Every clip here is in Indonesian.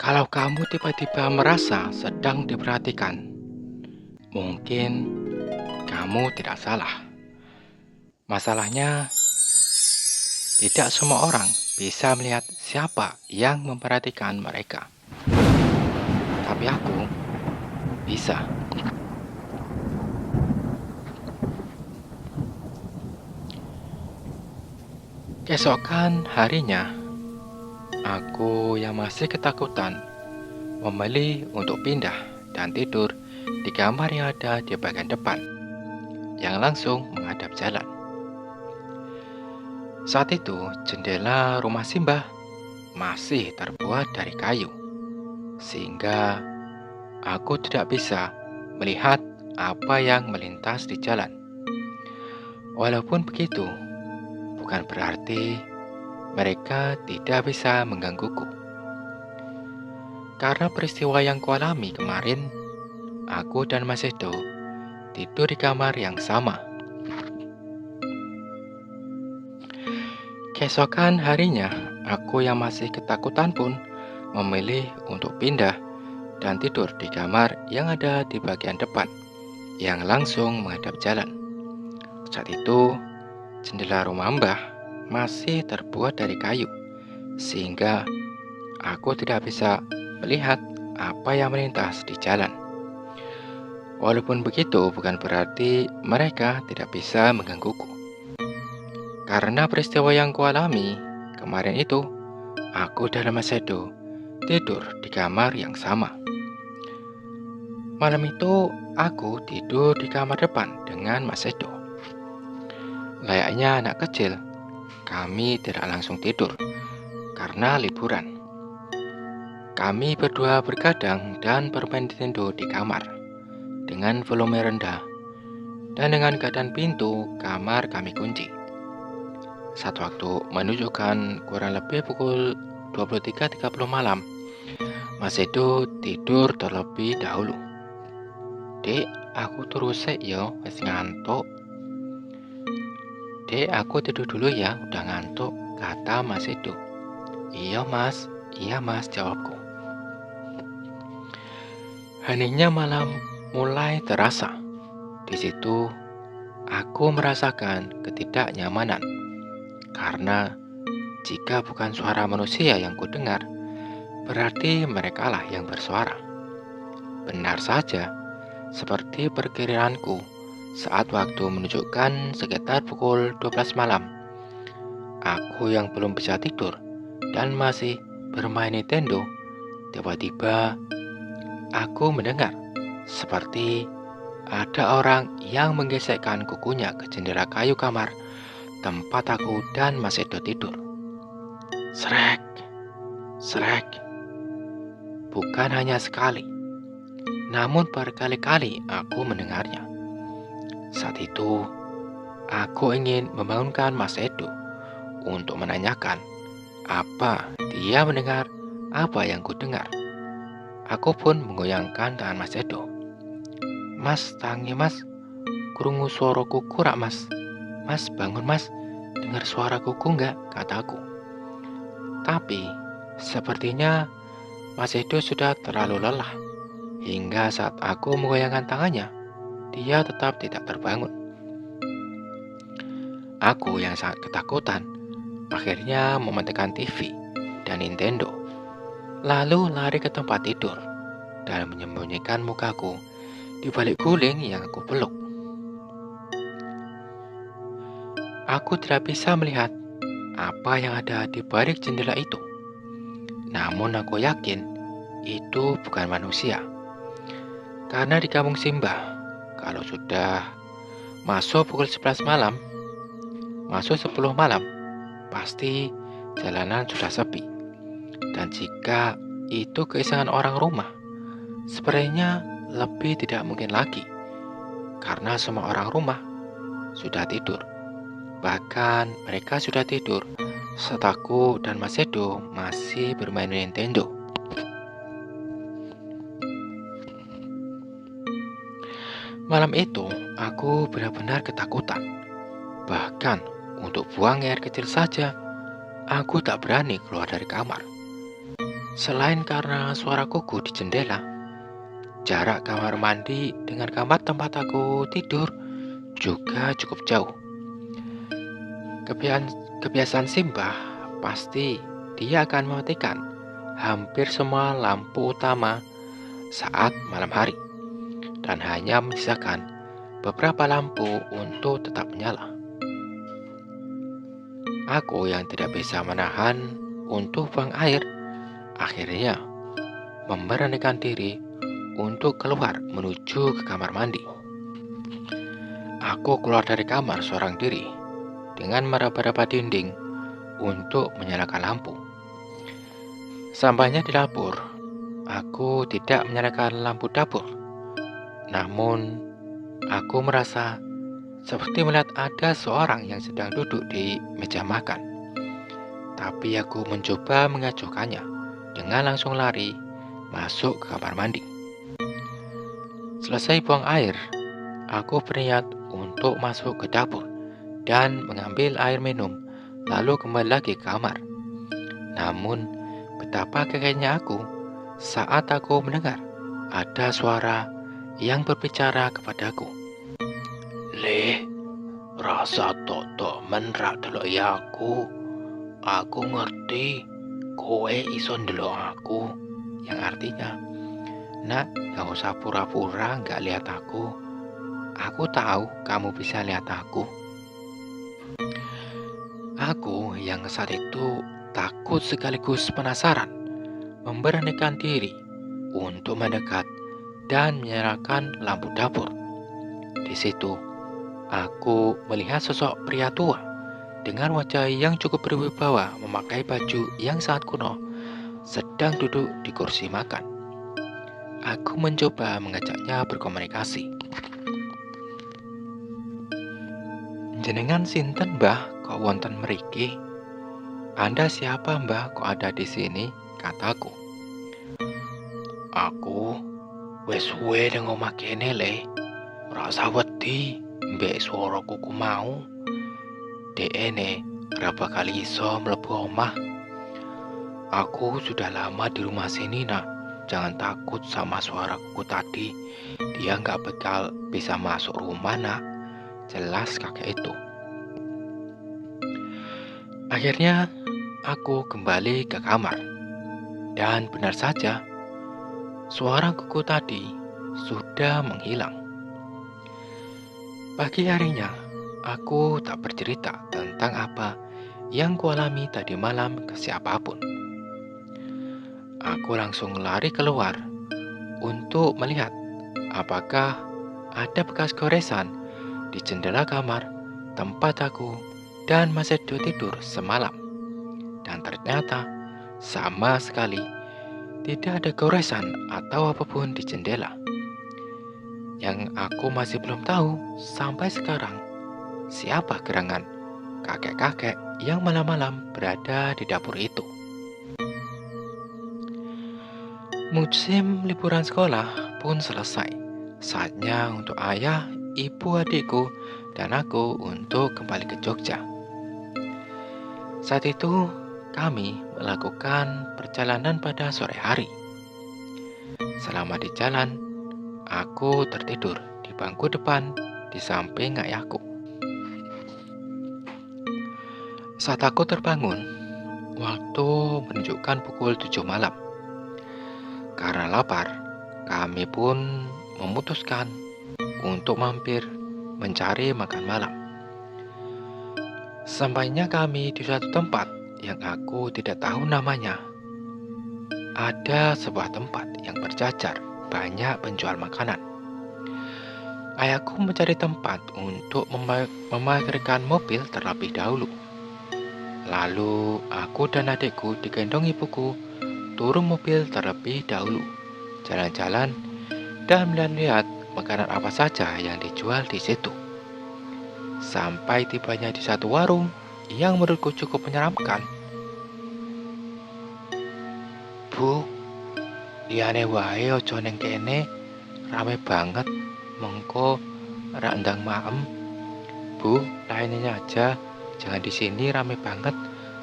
Kalau kamu tiba-tiba merasa sedang diperhatikan, mungkin kamu tidak salah. Masalahnya, tidak semua orang bisa melihat siapa yang memperhatikan mereka. Tapi aku bisa. Keesokan harinya, aku yang masih ketakutan memilih untuk pindah dan tidur di kamar yang ada di bagian depan, yang langsung menghadap jalan. Saat itu, jendela rumah Simbah masih terbuat dari kayu, sehingga aku tidak bisa melihat apa yang melintas di jalan. Walaupun begitu, bukan berarti mereka tidak bisa menggangguku. Karena peristiwa yang kualami kemarin, aku dan Mas Edo tidur di kamar yang sama. Keesokan harinya, aku yang masih ketakutan pun memilih untuk pindah dan tidur di kamar yang ada di bagian depan, yang langsung menghadap jalan. Saat itu, jendela rumah Mbah masih terbuat dari kayu, sehingga aku tidak bisa melihat apa yang melintas di jalan. Walaupun begitu, bukan berarti mereka tidak bisa menggangguku. Karena peristiwa yang kualami kemarin itu, aku dan Mas Edo tidur di kamar yang sama. Malam itu, aku tidur di kamar depan dengan Mas Edo. Layaknya anak kecil, kami tidak langsung tidur karena liburan. Kami berdua bergadang dan bermain Nintendo di kamar dengan volume rendah, dan dengan keadaan pintu kamar kami kunci. Saat waktu menunjukkan kurang lebih pukul 23.30 malam, Mas Edo tidur terlebih dahulu. Dek, aku terus yo, wis ngantuk. Dek, aku tidur dulu ya, udah ngantuk, kata Mas Edo. Iya mas, jawabku. Heningnya malam mulai terasa. Di situ, aku merasakan ketidaknyamanan. Karena jika bukan suara manusia yang kudengar, berarti merekalah yang bersuara. Benar saja, seperti perkiraanku saat waktu menunjukkan sekitar pukul 12 malam. Aku yang belum bisa tidur dan masih bermain Nintendo, tiba-tiba aku mendengar seperti ada orang yang menggesekkan kukunya ke jendela kayu kamar tempat aku dan Mas Edo tidur. Srek, srek. Bukan hanya sekali, namun berkali-kali aku mendengarnya. Saat itu, aku ingin membangunkan Mas Edo untuk menanyakan apa dia mendengar apa yang kudengar. Aku pun menggoyangkan tangan Mas Edo. Mas, tangi mas, krungu suara kuku rak mas. Mas, bangun mas, dengar suara kuku enggak, kataku. Tapi, sepertinya Mas Edo sudah terlalu lelah. Hingga saat aku menggoyangkan tangannya, dia tetap tidak terbangun. Aku yang sangat ketakutan, akhirnya mematikan TV dan Nintendo. Lalu lari ke tempat tidur dan menyembunyikan mukaku di balik guling yang aku peluk. Aku tidak bisa melihat apa yang ada di balik jendela itu. Namun aku yakin itu bukan manusia. Karena di kampung Simbah, kalau sudah masuk pukul 11 malam, masuk 10 malam, pasti jalanan sudah sepi. Dan jika itu keisengan orang rumah, sepertinya lebih tidak mungkin lagi. Karena semua orang rumah sudah tidur. Bahkan mereka sudah tidur saat aku dan Mas Edo masih bermain Nintendo. Malam itu, aku benar-benar ketakutan. Bahkan untuk buang air kecil saja, aku tak berani keluar dari kamar. Selain karena suara kuku di jendela, jarak kamar mandi dengan kamar tempat aku tidur juga cukup jauh. Kebiasaan Simbah pasti dia akan mematikan hampir semua lampu utama saat malam hari dan hanya menyisakan beberapa lampu untuk tetap menyala. Aku yang tidak bisa menahan untuk buang air akhirnya memberanikan diri untuk keluar menuju ke kamar mandi. Aku keluar dari kamar seorang diri dengan meraba-raba dinding untuk menyalakan lampu. Sampainya di dapur, aku tidak menyalakan lampu dapur. Namun, aku merasa seperti melihat ada seorang yang sedang duduk di meja makan. Tapi aku mencoba mengacuhkannya dengan langsung lari masuk ke kamar mandi. Selesai buang air, aku berniat untuk masuk ke dapur dan mengambil air minum, lalu kembali lagi ke kamar. Namun, betapa kagetnya aku saat aku mendengar ada suara yang berbicara kepadaku. "Leh, rasa tok menrak delok aku. Aku ngerti kowe iso ndelok aku." Yang artinya, "Nak, gak usah pura-pura gak lihat aku. Aku tahu kamu bisa lihat aku." Aku yang saat itu takut sekaligus penasaran, memberanikan diri untuk mendekat dan menyalakan lampu dapur. Di situ, aku melihat sosok pria tua dengan wajah yang cukup berwibawa memakai baju yang sangat kuno, sedang duduk di kursi makan. Aku mencoba mengajaknya berkomunikasi. "Jenengan sinten, Mbah, kok wonten mriki? Anda siapa, Mbah, kok ada di sini?" kataku. "Aku wis suwe nang omah kene, Le. Ora usah wedi mbek swara kuku mau. Dekne ora bakal iso mlebu omah. Aku sudah lama di rumah sini, Nak. Jangan takut sama suara kuku tadi. Dia nggak bakal bisa masuk rumah, Nak," jelas kakek itu. Akhirnya aku kembali ke kamar. Dan benar saja, suara kuku tadi sudah menghilang. Pagi harinya, aku tak bercerita tentang apa yang kualami tadi malam ke siapapun. Aku langsung lari keluar untuk melihat apakah ada bekas goresan di jendela kamar tempat aku dan Mas Edo tidur semalam. Dan ternyata sama sekali tidak ada goresan atau apapun di jendela. Yang aku masih belum tahu sampai sekarang, siapa gerangan kakek-kakek yang malam-malam berada di dapur itu. Musim liburan sekolah pun selesai. Saatnya untuk ayah, ibu, adikku, dan aku untuk kembali ke Jogja. Saat itu, kami melakukan perjalanan pada sore hari. Selama di jalan, aku tertidur di bangku depan di samping ayahku. Saat aku terbangun, waktu menunjukkan pukul 7 malam. Karena lapar, kami pun memutuskan untuk mampir mencari makan malam. Sampainya kami di suatu tempat yang aku tidak tahu namanya. Ada sebuah tempat yang berjajar banyak penjual makanan. Ayahku mencari tempat untuk memarkirkan mobil terlebih dahulu. Lalu aku dan adikku digendong ibuku turun mobil terlebih dahulu, jalan-jalan dan melihat-lihat makanan apa saja yang dijual di situ. Sampai tibanya di satu warung yang menurutku cukup menyeramkan. "Bu, liyane wae aja ning kene, rame banget, mengko rak ndang maem. Bu, lainnya aja, jangan di sini rame banget,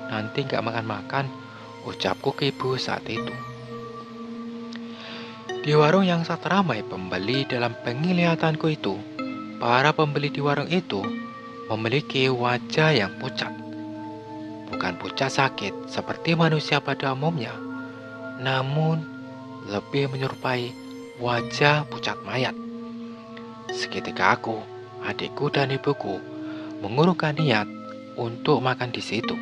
nanti nggak makan-makan. ucapku ke ibu saat itu. Di warung yang sangat ramai pembeli dalam penglihatanku itu, para pembeli di warung itu memiliki wajah yang pucat. Bukan pucat sakit seperti manusia pada umumnya, namun lebih menyerupai wajah pucat mayat. Seketika aku, adikku dan ibuku mengurungkan niat untuk makan di situ.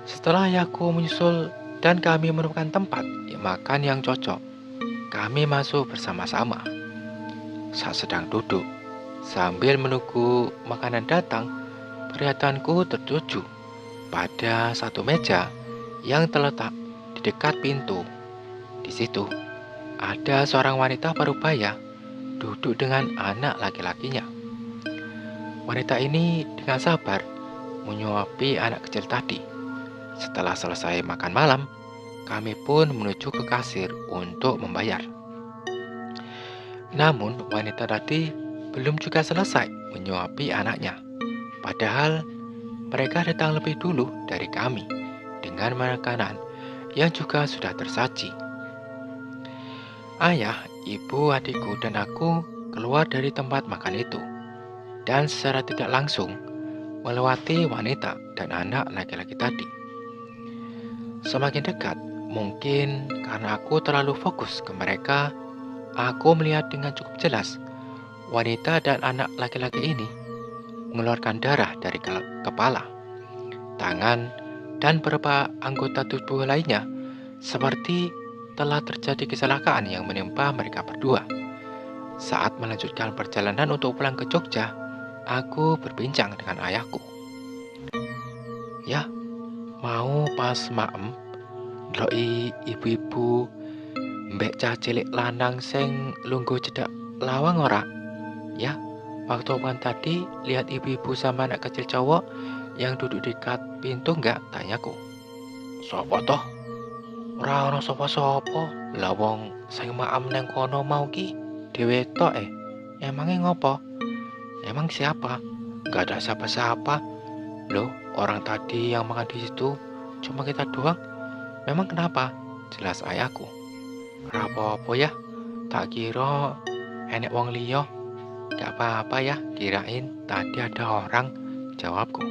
Setelah ayahku menyusul dan kami menemukan tempat makan yang cocok, kami masuk bersama-sama. Saat sedang duduk, sambil menunggu makanan datang, perhatianku tertuju pada satu meja yang terletak di dekat pintu. Di situ, ada seorang wanita parubaya duduk dengan anak laki-lakinya. Wanita ini dengan sabar menyuapi anak kecil tadi. Setelah selesai makan malam, kami pun menuju ke kasir untuk membayar. Namun, wanita tadi belum juga selesai menyuapi anaknya. Padahal, mereka datang lebih dulu dari kami dengan makanan yang juga sudah tersaji. Ayah, ibu, adikku, dan aku keluar dari tempat makan itu dan secara tidak langsung melewati wanita dan anak laki-laki tadi. Semakin dekat, mungkin karena aku terlalu fokus ke mereka, aku melihat dengan cukup jelas wanita dan anak laki-laki ini mengeluarkan darah dari kepala, tangan, dan beberapa anggota tubuh lainnya, seperti telah terjadi kecelakaan yang menimpa mereka berdua. Saat melanjutkan perjalanan untuk pulang ke Jogja, aku berbincang dengan ayahku. Ya, mau pas maem ndeloki ibu-ibu mbek cah cilik lanang sing lungguh cedhak lawang ora? Ya, waktu kan tadi lihat ibu-ibu sama anak kecil cowok yang duduk dekat pintu enggak? Tanyaku. Sopo toh? Ora ono sapa-sapa. Lah wong sing maem nang kono mau ki dhewe tok Emangnya ngopo? Emang siapa? Enggak ada siapa-siapa. Loh, orang tadi yang makan di situ cuma kita doang. Memang kenapa? Jelas ayahku. Rapopo ya, tak kira enek wong liya. Gak apa-apa ya, kirain tadi ada orang, jawabku.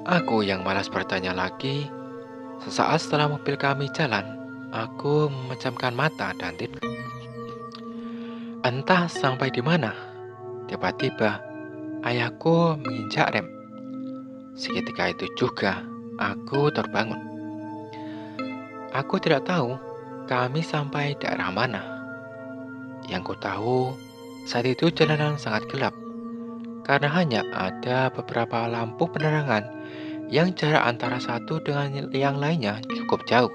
Aku yang malas bertanya lagi. Sesaat setelah mobil kami jalan, aku memejamkan mata dan tidur. Entah sampai di mana, tiba-tiba ayahku menginjak rem. Seketika itu juga, aku terbangun. Aku tidak tahu kami sampai daerah mana. Yang ku tahu, saat itu jalanan sangat gelap, karena hanya ada beberapa lampu penerangan yang jarak antara satu dengan yang lainnya cukup jauh.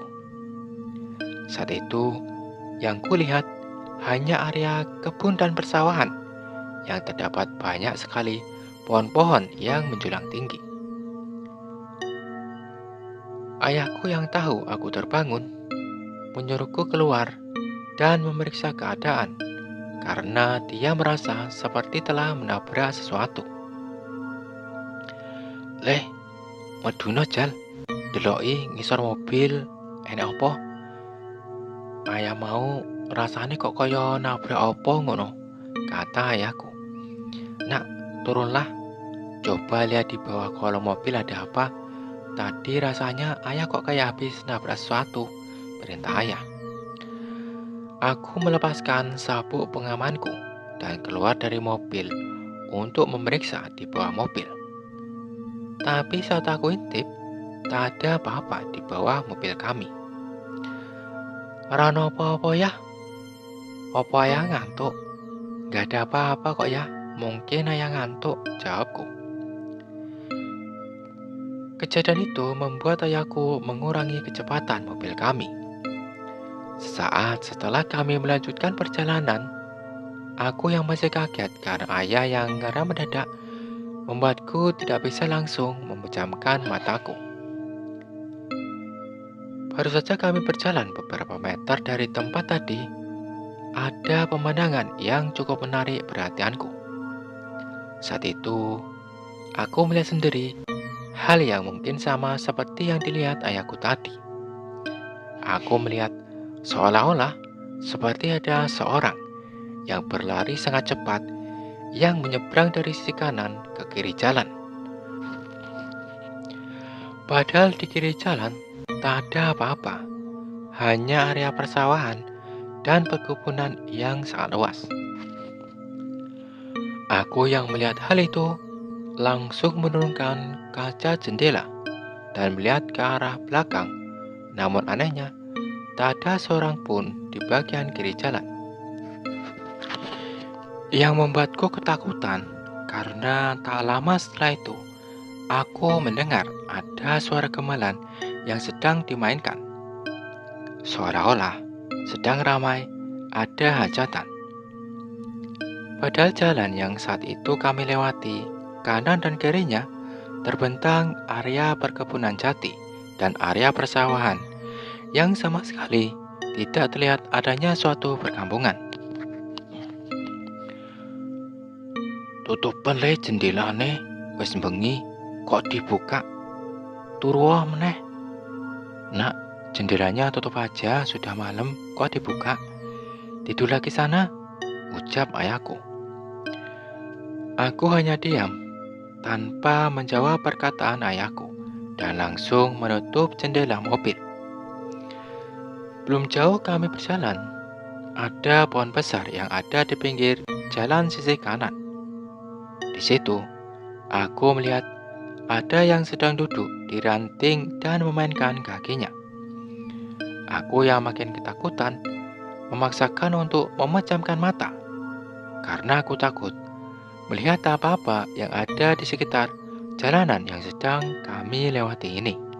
Saat itu, yang kulihat hanya area kebun dan persawahan yang terdapat banyak sekali pohon-pohon yang menjulang tinggi. Ayahku yang tahu aku terbangun menyuruhku keluar dan memeriksa keadaan karena dia merasa seperti telah menabrak sesuatu. Leh, meduna jal, deloki ngisor mobil, enek apa? Ayah mau rasane kok kaya nabrak apa ngono, kata ayahku. Nak, turunlah, coba lihat di bawah kolong mobil ada apa. Tadi rasanya ayah kok kayak habis nabrak sesuatu, perintah ayah. Aku melepaskan sabuk pengamanku dan keluar dari mobil untuk memeriksa di bawah mobil. Tapi saat aku intip, tak ada apa-apa di bawah mobil kami. Rano apa-apa ya? Apa ayah ngantuk? Gak ada apa-apa kok ya, mungkin ayah ngantuk, jawabku. Kejadian itu membuat ayahku mengurangi kecepatan mobil kami. Sesaat setelah kami melanjutkan perjalanan, aku yang masih kaget karena ayah yang ngerem mendadak membuatku tidak bisa langsung memejamkan mataku. Baru saja kami berjalan beberapa meter dari tempat tadi, ada pemandangan yang cukup menarik perhatianku. Saat itu, Aku melihat sendiri hal yang mungkin sama seperti yang dilihat ayahku tadi. Aku melihat seolah-olah seperti ada seorang yang berlari sangat cepat yang menyeberang dari sisi kanan ke kiri jalan. Padahal di kiri jalan tak ada apa-apa, hanya area persawahan dan perkebunan yang sangat luas. Aku yang melihat hal itu langsung menurunkan kaca jendela dan melihat ke arah belakang. Namun anehnya, tak ada seorang pun di bagian kiri jalan. Yang membuatku ketakutan karena tak lama setelah itu, aku mendengar ada suara gamelan yang sedang dimainkan. Seolah-olah sedang ramai ada hajatan. Padahal jalan yang saat itu kami lewati, kanan dan kirinya, terbentang area perkebunan jati dan area persawahan yang sama sekali tidak terlihat adanya suatu perkampungan. Tutupan le jendelane, wis bengi, kok dibuka? Turu meneh. Nak, jendelanya tutup aja, sudah malam, kok dibuka? Tidur lagi sana, ucap ayahku. Aku hanya diam, tanpa menjawab perkataan ayahku, dan langsung menutup jendela mobil. Belum jauh kami berjalan, ada pohon besar yang ada di pinggir jalan sisi kanan. Di situ, aku melihat ada yang sedang duduk di ranting dan memainkan kakinya. Aku yang makin ketakutan, memaksakan untuk memejamkan mata, karena aku takut melihat apa-apa yang ada di sekitar jalanan yang sedang kami lewati ini.